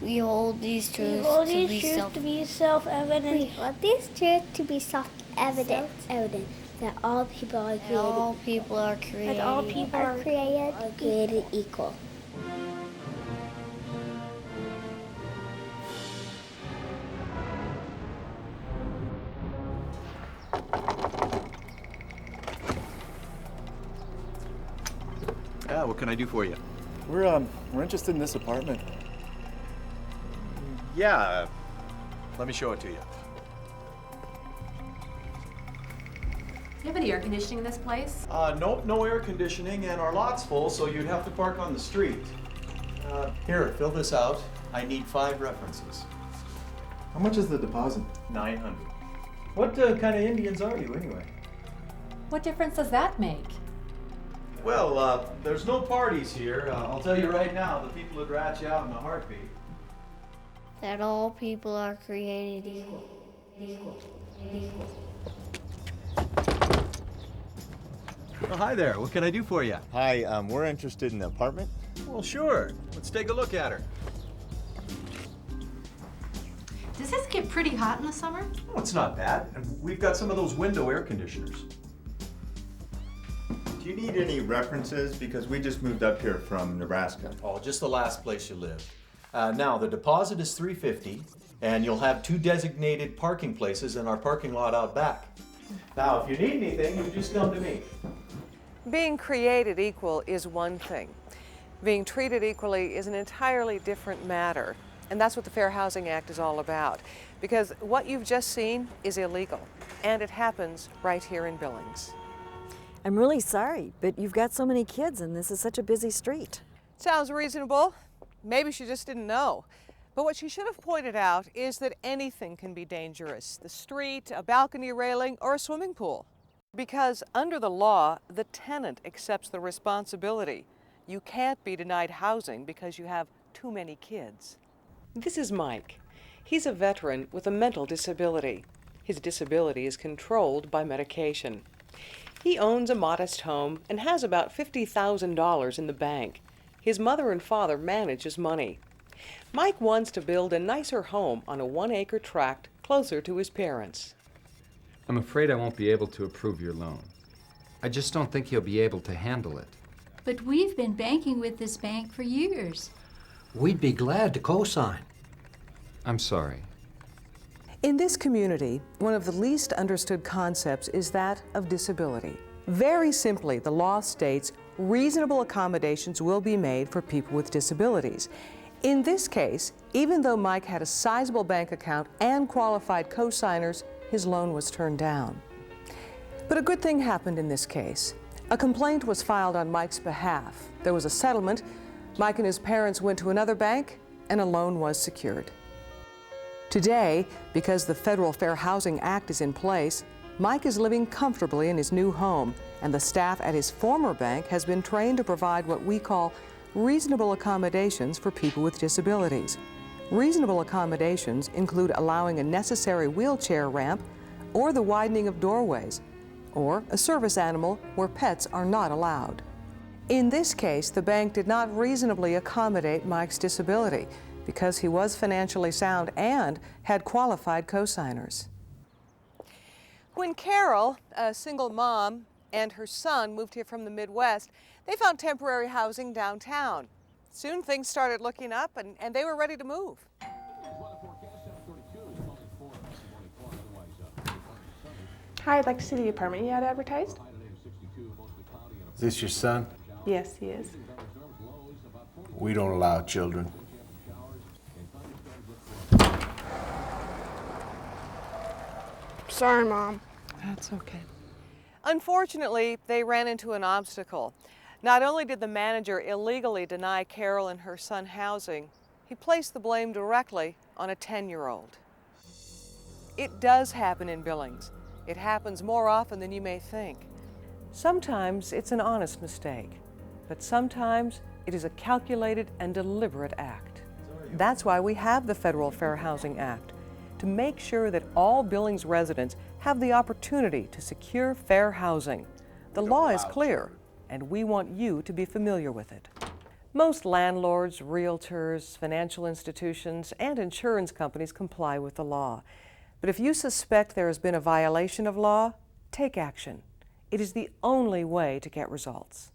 We hold these truths to be self-evident. We hold these truths to be self-evident. That all people are created. All people are created. That all people are created equal. Yeah, what can I do for you? We're interested in this apartment. Yeah, let me show it to you. Do you have any air conditioning in this place? Nope, no air conditioning, and our lot's full, so you'd have to park on the street. Here, fill this out. I need 5 references. How much is the deposit? 900. What kind of Indians are you, anyway? What difference does that make? Well, there's no parties here. I'll tell you right now, the people would rat you out in a heartbeat. That all people are created equal. Oh, hi there. What can I do for you? Hi, we're interested in the apartment. Well, sure. Let's take a look at her. Does this get pretty hot in the summer? Oh, it's not bad. And we've got some of those window air conditioners. Do you need any references? Because we just moved up here from Nebraska. Oh, just the last place you lived. Now, the deposit is $350, and you'll have 2 designated parking places in our parking lot out back. Now, if you need anything, you just come to me. Being created equal is one thing. Being treated equally is an entirely different matter. And that's what the Fair Housing Act is all about. Because what you've just seen is illegal. And it happens right here in Billings. I'm really sorry, but you've got so many kids and this is such a busy street. Sounds reasonable. Maybe she just didn't know. But what she should have pointed out is that anything can be dangerous. The street, a balcony railing, or a swimming pool. Because under the law, the tenant accepts the responsibility. You can't be denied housing because you have too many kids. This is Mike. He's a veteran with a mental disability. His disability is controlled by medication. He owns a modest home and has about $50,000 in the bank. His mother and father manage his money. Mike wants to build a nicer home on a 1-acre tract closer to his parents. I'm afraid I won't be able to approve your loan. I just don't think he'll be able to handle it. But we've been banking with this bank for years. We'd be glad to co-sign. I'm sorry. In this community, one of the least understood concepts is that of disability. Very simply, the law states reasonable accommodations will be made for people with disabilities. In this case, even though Mike had a sizable bank account and qualified co-signers, his loan was turned down. But a good thing happened in this case. A complaint was filed on Mike's behalf. There was a settlement. Mike and his parents went to another bank, and a loan was secured. Today, because the Federal Fair Housing Act is in place, Mike is living comfortably in his new home, and the staff at his former bank has been trained to provide what we call reasonable accommodations for people with disabilities. Reasonable accommodations include allowing a necessary wheelchair ramp or the widening of doorways, or a service animal where pets are not allowed. In this case, the bank did not reasonably accommodate Mike's disability because he was financially sound and had qualified co-signers. When Carol, a single mom, and her son moved here from the Midwest, they found temporary housing downtown. Soon things started looking up and they were ready to move. Hi, I'd like to see the apartment you had advertised. Is this your son? Yes, he is. We don't allow children. Sorry, Mom. That's okay. Unfortunately, they ran into an obstacle. Not only did the manager illegally deny Carol and her son housing, he placed the blame directly on a 10-year-old. It does happen in Billings. It happens more often than you may think. Sometimes it's an honest mistake, but sometimes it is a calculated and deliberate act. That's why we have the Federal Fair Housing Act, to make sure that all Billings residents have the opportunity to secure fair housing. The law is clear, and we want you to be familiar with it. Most landlords, realtors, financial institutions, and insurance companies comply with the law. But if you suspect there has been a violation of law, take action. It is the only way to get results.